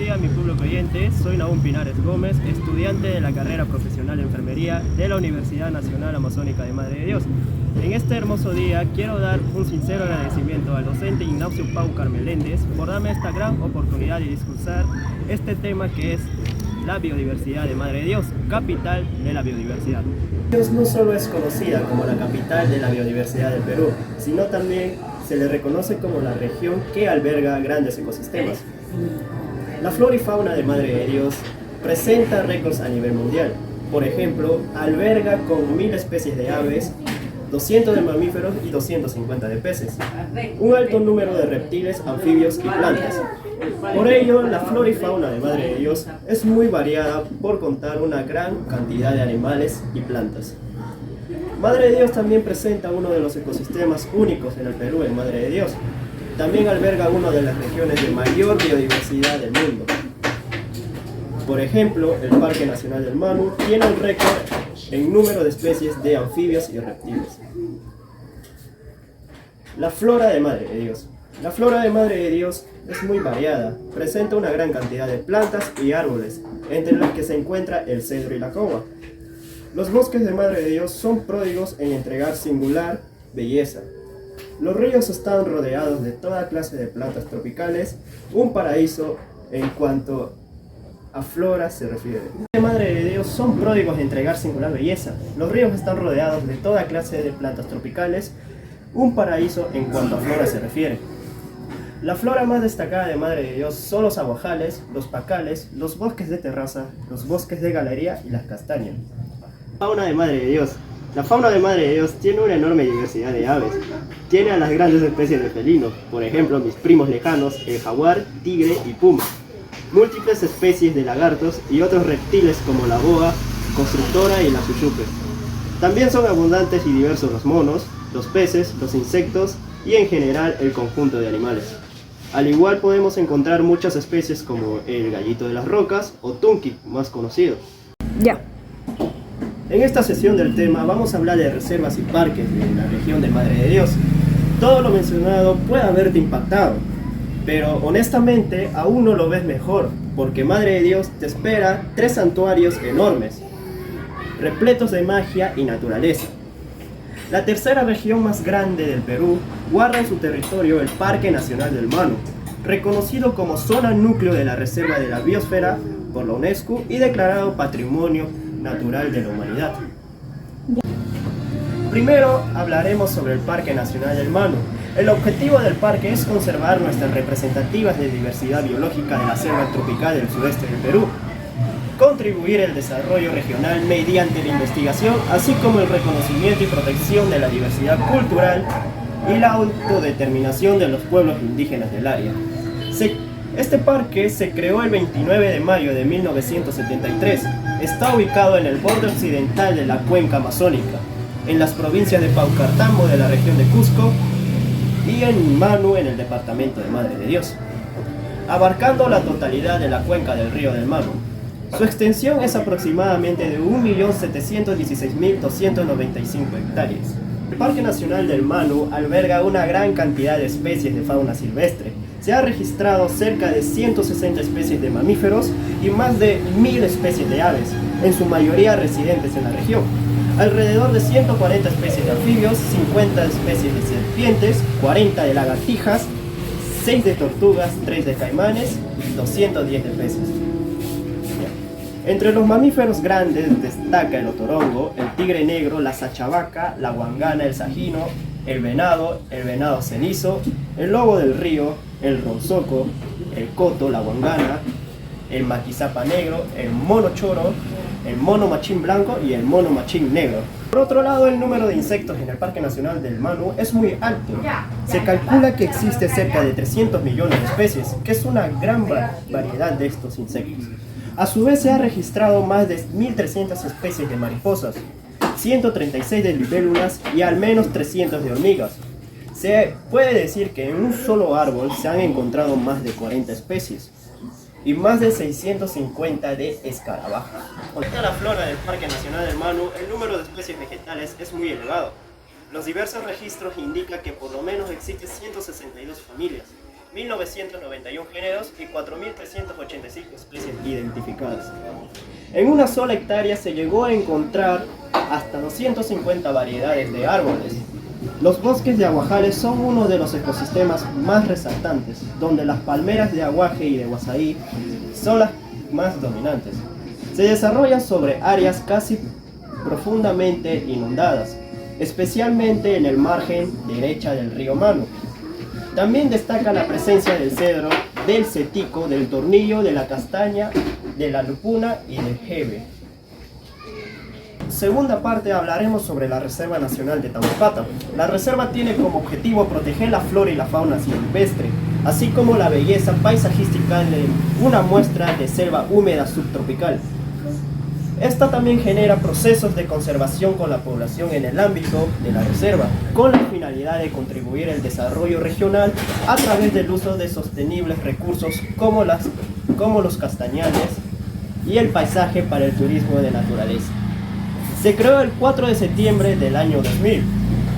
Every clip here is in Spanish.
día, mi público oyente. Soy Nahum Pinares Gómez, estudiante de la carrera profesional de enfermería de la Universidad Nacional Amazónica de Madre de Dios. En este hermoso día quiero dar un sincero agradecimiento al docente Ignacio Paucar Meléndez por darme esta gran oportunidad de discursar este tema que es la biodiversidad de Madre de Dios, capital de la biodiversidad. Dios no solo es conocida como la capital de la biodiversidad del Perú, sino también se le reconoce como la región que alberga grandes ecosistemas. La flora y fauna de Madre de Dios presenta récords a nivel mundial. Por ejemplo, alberga con 1000 especies de aves, 200 de mamíferos y 250 de peces, un alto número de reptiles, anfibios y plantas. Por ello, la flora y fauna de Madre de Dios es muy variada por contar una gran cantidad de animales y plantas. Madre de Dios también presenta uno de los ecosistemas únicos en el Perú, en Madre de Dios. También alberga una de las regiones de mayor biodiversidad del mundo. Por ejemplo, el Parque Nacional del Manu tiene un récord en número de especies de anfibios y reptiles. La flora de Madre de Dios. La flora de Madre de Dios es muy variada, presenta una gran cantidad de plantas y árboles, entre las que se encuentra el cedro y la coba. Los bosques de Madre de Dios son pródigos en entregar singular belleza. Los ríos están rodeados de toda clase de plantas tropicales, un paraíso en cuanto a flora se refiere. Los Madre de Dios son pródigos en entregar singular belleza. Los ríos están rodeados de toda clase de plantas tropicales, un paraíso en cuanto a flora se refiere. La flora más destacada de Madre de Dios son los aguajales, los pacales, los bosques de terraza, los bosques de galería y las castañas. Fauna de Madre de Dios. La fauna de Madre de Dios tiene una enorme diversidad de aves. Tiene a las grandes especies de felinos, por ejemplo mis primos lejanos, el jaguar, tigre y puma. Múltiples especies de lagartos y otros reptiles como la boa, constructora y la suchupe. También son abundantes y diversos los monos, los peces, los insectos y en general el conjunto de animales. Al igual podemos encontrar muchas especies como el gallito de las rocas o tunqui, más conocido. Ya. En esta sesión del tema vamos a hablar de reservas y parques de la región de Madre de Dios. Todo lo mencionado puede haberte impactado, pero honestamente aún no lo ves mejor, porque Madre de Dios te espera 3 santuarios enormes, repletos de magia y naturaleza. La tercera región más grande del Perú guarda en su territorio el Parque Nacional del Manu, reconocido como zona núcleo de la Reserva de la Biosfera por la UNESCO y declarado Patrimonio Natural de la Humanidad. Primero hablaremos sobre el Parque Nacional del Manu. El objetivo del parque es conservar nuestras representativas de diversidad biológica de la selva tropical del sudeste del Perú, contribuir al desarrollo regional mediante la investigación, así como el reconocimiento y protección de la diversidad cultural y la autodeterminación de los pueblos indígenas del área. Este parque se creó el 29 de mayo de 1973. Está ubicado en el borde occidental de la cuenca amazónica, en las provincias de Paucartambo de la región de Cusco y en Manu en el departamento de Madre de Dios, abarcando la totalidad de la cuenca del río del Manu. Su extensión es aproximadamente de 1.716.295 hectáreas. El Parque Nacional del Manu alberga una gran cantidad de especies de fauna silvestre. Se ha registrado cerca de 160 especies de mamíferos y más de 1000 especies de aves, en su mayoría residentes en la región. Alrededor de 140 especies de anfibios, 50 especies de serpientes, 40 de lagartijas, 6 de tortugas, 3 de caimanes y 210 de peces. Entre los mamíferos grandes destaca el otorongo, el tigre negro, la sachavaca, la huangana, el sajino, el venado cenizo, el lobo del río, el ronzoco, el coto, la huangana, el maquizapa negro, el mono choro, el mono machín blanco y el mono machín negro. Por otro lado, el número de insectos en el Parque Nacional del Manu es muy alto. Se calcula que existe cerca de 300 millones de especies, que es una gran variedad de estos insectos. A su vez se ha registrado más de 1300 especies de mariposas, 136 de libélulas y al menos 300 de hormigas. Se puede decir que en un solo árbol se han encontrado más de 40 especies y más de 650 de escarabajos. Respecto a la flora del Parque Nacional del Manu, el número de especies vegetales es muy elevado. Los diversos registros indican que por lo menos existen 162 familias, 1.991 géneros y 4.385 especies identificadas. En una sola hectárea se llegó a encontrar hasta 250 variedades de árboles. Los bosques de aguajales son uno de los ecosistemas más resaltantes, donde las palmeras de aguaje y de huasaí son las más dominantes. Se desarrollan sobre áreas casi profundamente inundadas, especialmente en el margen derecha del río Manu. También destaca la presencia del cedro, del cetico, del tornillo, de la castaña, de la lupuna y del jeve. Segunda parte hablaremos sobre la Reserva Nacional de Tambopata. La reserva tiene como objetivo proteger la flora y la fauna silvestre, así como la belleza paisajística de una muestra de selva húmeda subtropical. Esta también genera procesos de conservación con la población en el ámbito de la reserva, con la finalidad de contribuir al desarrollo regional a través del uso de sostenibles recursos como los castañales y el paisaje para el turismo de naturaleza. Se creó el 4 de septiembre del año 2000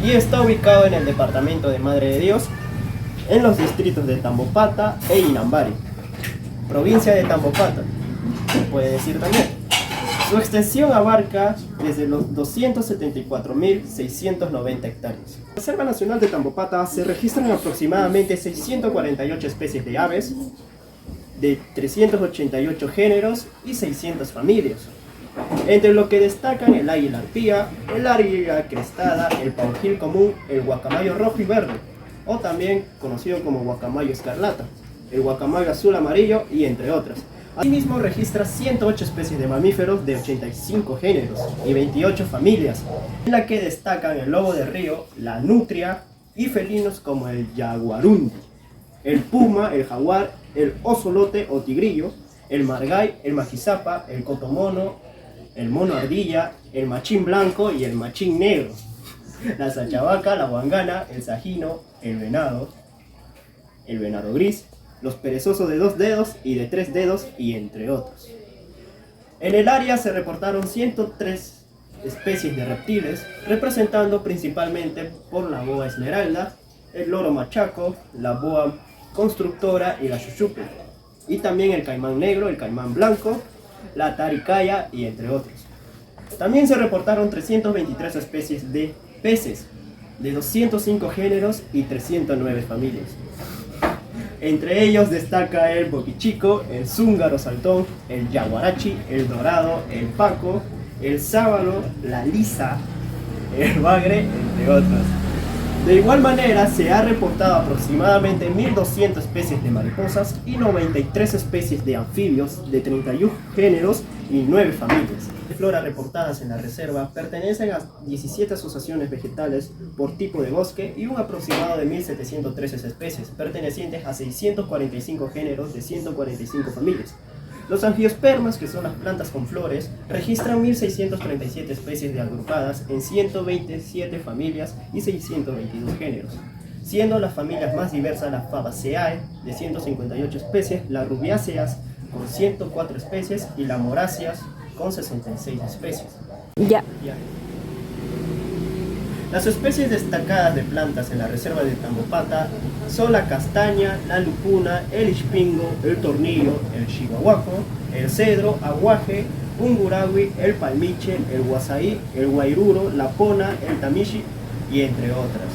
y está ubicado en el departamento de Madre de Dios, en los distritos de Tambopata e Inambari, provincia de Tambopata, se puede decir también. Su extensión abarca desde los 274.690 hectáreas. En la Reserva Nacional de Tambopata se registran aproximadamente 648 especies de aves, de 388 géneros y 600 familias, entre lo que destacan el águila arpía, el águila crestada, el paujil común, el guacamayo rojo y verde, o también conocido como guacamayo escarlata, el guacamayo azul amarillo y entre otras. Asimismo registra 108 especies de mamíferos de 85 géneros y 28 familias, en la que destacan el lobo de río, la nutria y felinos como el jaguarundi, el puma, el jaguar, el ocelote o tigrillo, el margay, el maquizapa, el cotomono, el mono ardilla, el machín blanco y el machín negro, la sachavaca, la guangana, el sajino, el venado gris, los perezosos de 2 dedos y de 3 dedos y entre otros. En el área se reportaron 103 especies de reptiles, representando principalmente por la boa esmeralda, el loro machaco, la boa constructora y la chuchupe, y también el caimán negro, el caimán blanco, la taricaya y entre otros. También se reportaron 323 especies de peces, de 205 géneros y 309 familias. Entre ellos destaca el boquichico, el zúngaro saltón, el yaguarachi, el dorado, el paco, el sábalo, la lisa, el bagre, entre otros. De igual manera, se ha reportado aproximadamente 1.200 especies de mariposas y 93 especies de anfibios de 31 géneros y 9 familias. Las floras reportadas en la reserva pertenecen a 17 asociaciones vegetales por tipo de bosque y un aproximado de 1.713 especies, pertenecientes a 645 géneros de 145 familias. Los angiospermas, que son las plantas con flores, registran 1.637 especies de agrupadas en 127 familias y 622 géneros, siendo las familias más diversas las Fabaceae, de 158 especies, las Rubiáceas, con 104 especies, y las Moráceas, con 66 especies. Ya. Las especies destacadas de plantas en la reserva de Tambopata son la castaña, la lupuna, el ispingo, el tornillo, el chihuahuaco, el cedro, aguaje, ungurawi, el palmiche, el huasaí, el guairuro, la pona, el tamishi y entre otras.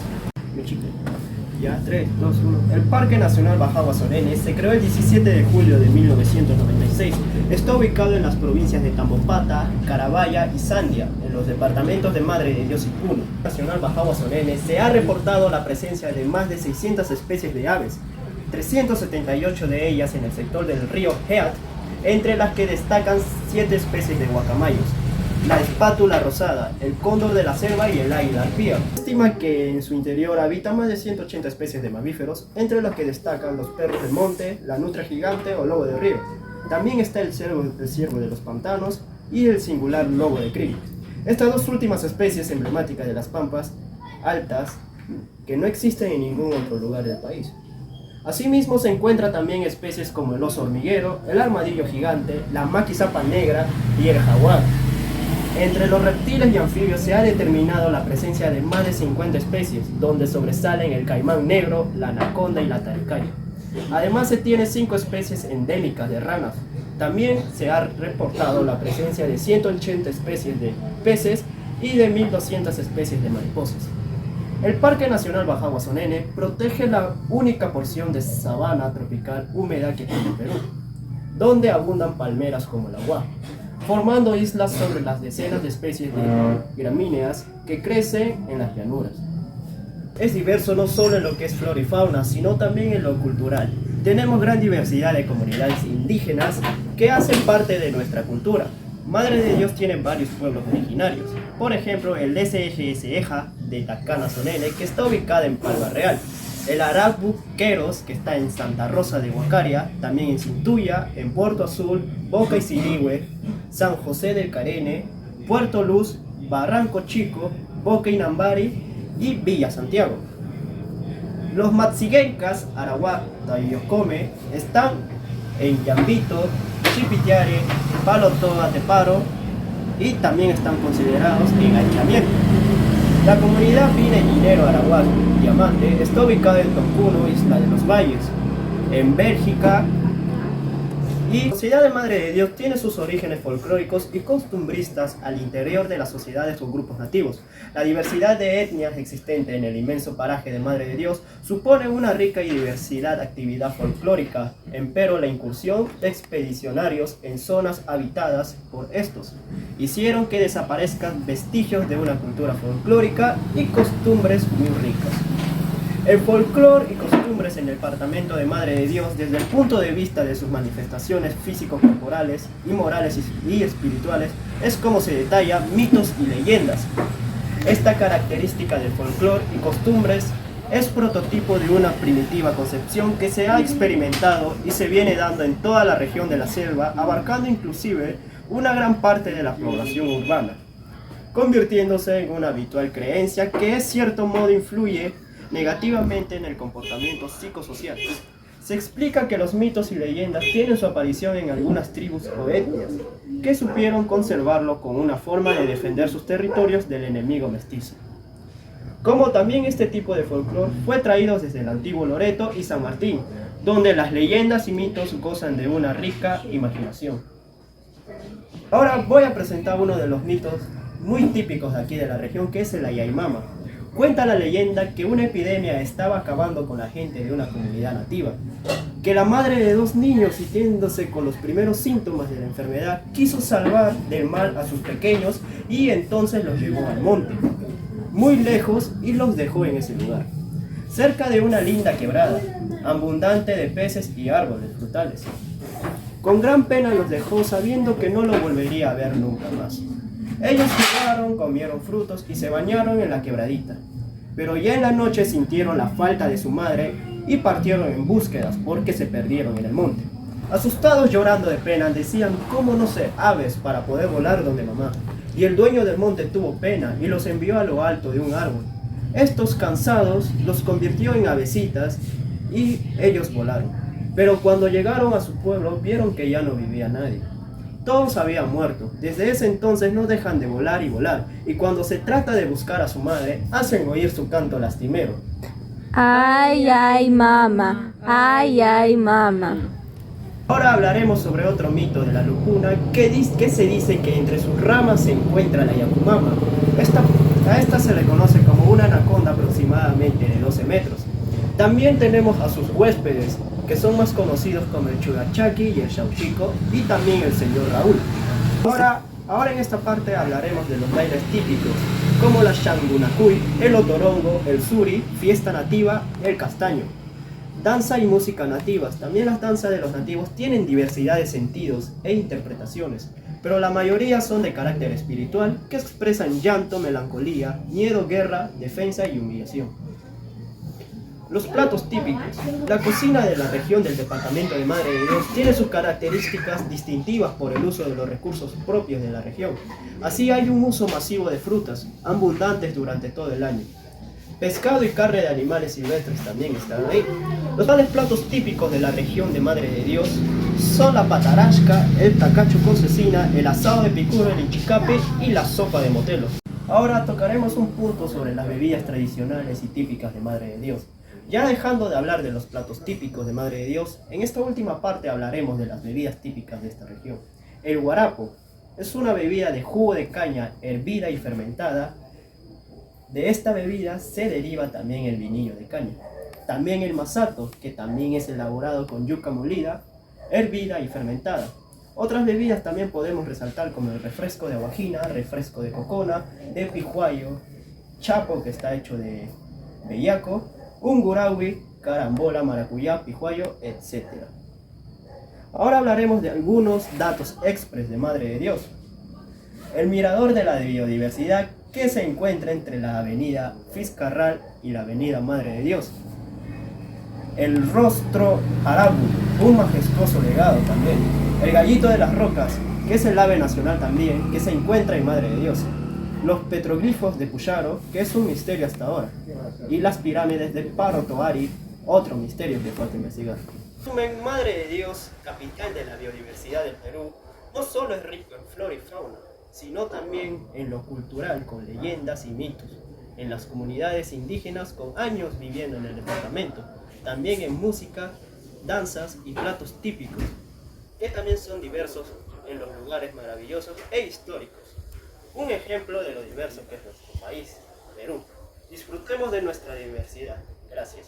Ya, 3, 2, 1. El Parque Nacional Baja Sorene se creó el 17 de julio de 1996. Está ubicado en las provincias de Tambopata, Carabaya y Sandia, en los departamentos de Madre de Dios y Puno. En el Nacional Baja Sorene se ha reportado la presencia de más de 600 especies de aves, 378 de ellas en el sector del río Heat, entre las que destacan 7 especies de guacamayos, la espátula rosada, el cóndor de la selva y el águila arpía. Se estima que en su interior habitan más de 180 especies de mamíferos, entre las que destacan los perros del monte, la nutria gigante o lobo de río. También está el ciervo de los pantanos y el singular lobo de krill. Estas dos últimas especies emblemáticas de las pampas altas que no existen en ningún otro lugar del país. Asimismo se encuentran también especies como el oso hormiguero, el armadillo gigante, la maquizapa negra y el jaguar. Entre los reptiles y anfibios se ha determinado la presencia de más de 50 especies, donde sobresalen el caimán negro, la anaconda y la taricaya. Además se tiene 5 especies endémicas de ranas. También se ha reportado la presencia de 180 especies de peces y de 1200 especies de mariposas. El Parque Nacional Bajaguazonene protege la única porción de sabana tropical húmeda que tiene Perú, donde abundan palmeras como la agua, formando islas sobre las decenas de especies de gramíneas que crecen en las llanuras. Es diverso no solo en lo que es flora y fauna, sino también en lo cultural. Tenemos gran diversidad de comunidades indígenas que hacen parte de nuestra cultura. Madre de Dios tiene varios pueblos originarios. Por ejemplo, el SGS Eja de Tacana-Sonene, que está ubicada en Palma Real. El Arabu Queros, que está en Santa Rosa de Huacaria, también en Cintuya, en Puerto Azul, Boca y Sirigüe, San José del Carene, Puerto Luz, Barranco Chico, Boca y Nambari y Villa Santiago. Los Matsiguencas, Arahuacta y Yocome están en Yambito, Chipitiare, Palo Toa Teparo y también están considerados en aislamiento. La comunidad Pine-Minero Arahuac Diamante está ubicada en Toncuno, Isla de los Valles, en Bélgica. Y la Sociedad de Madre de Dios tiene sus orígenes folclóricos y costumbristas al interior de las sociedades o grupos nativos. La diversidad de etnias existente en el inmenso paraje de Madre de Dios supone una rica y diversidad actividad folclórica, empero la incursión de expedicionarios en zonas habitadas por estos hicieron que desaparezcan vestigios de una cultura folclórica y costumbres muy ricas. El folclore y costumbres en el departamento de Madre de Dios, desde el punto de vista de sus manifestaciones físico-corporales y morales y espirituales, es como se detalla mitos y leyendas. Esta característica del folclore y costumbres es prototipo de una primitiva concepción que se ha experimentado y se viene dando en toda la región de la selva, abarcando inclusive una gran parte de la población urbana, convirtiéndose en una habitual creencia que de cierto modo influye negativamente en el comportamiento psicosocial. Se explica que los mitos y leyendas tienen su aparición en algunas tribus o etnias que supieron conservarlo como una forma de defender sus territorios del enemigo mestizo. Como también este tipo de folclore fue traído desde el antiguo Loreto y San Martín, donde las leyendas y mitos gozan de una rica imaginación. Ahora voy a presentar uno de los mitos muy típicos de aquí de la región, que es el Ayaimama. Cuenta la leyenda que una epidemia estaba acabando con la gente de una comunidad nativa, que la madre de 2 niños, sintiéndose con los primeros síntomas de la enfermedad, quiso salvar del mal a sus pequeños y entonces los llevó al monte, muy lejos, y los dejó en ese lugar, cerca de una linda quebrada, abundante de peces y árboles frutales. Con gran pena los dejó, sabiendo que no lo volvería a ver nunca más. Ellos jugaron, comieron frutos y se bañaron en la quebradita. Pero ya en la noche sintieron la falta de su madre y partieron en búsquedas porque se perdieron en el monte. Asustados, llorando de pena, decían cómo no ser aves para poder volar donde mamá. Y el dueño del monte tuvo pena y los envió a lo alto de un árbol. Estos, cansados, los convirtió en avecitas y ellos volaron. Pero cuando llegaron a su pueblo vieron que ya no vivía nadie. Todos habían muerto. Desde ese entonces no dejan de volar, y cuando se trata de buscar a su madre, hacen oír su canto lastimero. Ay, ay, mamá, ay, ay, mamá. Ahora hablaremos sobre otro mito de la lupuna que se dice que entre sus ramas se encuentra la Yakumama. A esta se le conoce como una anaconda aproximadamente de 12 metros. También tenemos a sus huéspedes, que son más conocidos como el Chugachaki y el Chauchico, y también el señor Raúl. Ahora en esta parte hablaremos de los bailes típicos, como la Shangunacuy, el Otorongo, el Suri, fiesta nativa, el castaño. Danza y música nativas. También las danzas de los nativos tienen diversidad de sentidos e interpretaciones, pero la mayoría son de carácter espiritual, que expresan llanto, melancolía, miedo, guerra, defensa y humillación. Los platos típicos. La cocina de la región del departamento de Madre de Dios tiene sus características distintivas por el uso de los recursos propios de la región. Así hay un uso masivo de frutas, abundantes durante todo el año. Pescado y carne de animales silvestres también están ahí. Los tales platos típicos de la región de Madre de Dios son la patarasca, el tacacho con cecina, el asado de picuro, el inchicape y la sopa de motelo. Ahora tocaremos un punto sobre las bebidas tradicionales y típicas de Madre de Dios. Ya dejando de hablar de los platos típicos de Madre de Dios, en esta última parte hablaremos de las bebidas típicas de esta región. El guarapo es una bebida de jugo de caña hervida y fermentada. De esta bebida se deriva también el vinillo de caña. También el masato, que también es elaborado con yuca molida, hervida y fermentada. Otras bebidas también podemos resaltar como el refresco de aguajina, refresco de cocona, de pijuayo, chapo que está hecho de bellaco, ungurawi, carambola, maracuyá, pijuayo, etc. Ahora hablaremos de algunos datos express de Madre de Dios. El mirador de la biodiversidad que se encuentra entre la avenida Fiscarral y la avenida Madre de Dios. El rostro Harabu, un majestuoso legado también. El gallito de las rocas, que es el ave nacional también, que se encuentra en Madre de Dios. Los petroglifos de Puyaro, que es un misterio hasta ahora. Y las pirámides de Paro Toari, otro misterio que falta investigar. Madre de Dios, capital de la biodiversidad del Perú, no solo es rico en flora y fauna, sino también en lo cultural, con leyendas y mitos, en las comunidades indígenas con años viviendo en el departamento, también en música, danzas y platos típicos, que también son diversos en los lugares maravillosos e históricos. Un ejemplo de lo diverso que es nuestro país, Perú. Disfrutemos de nuestra diversidad. Gracias.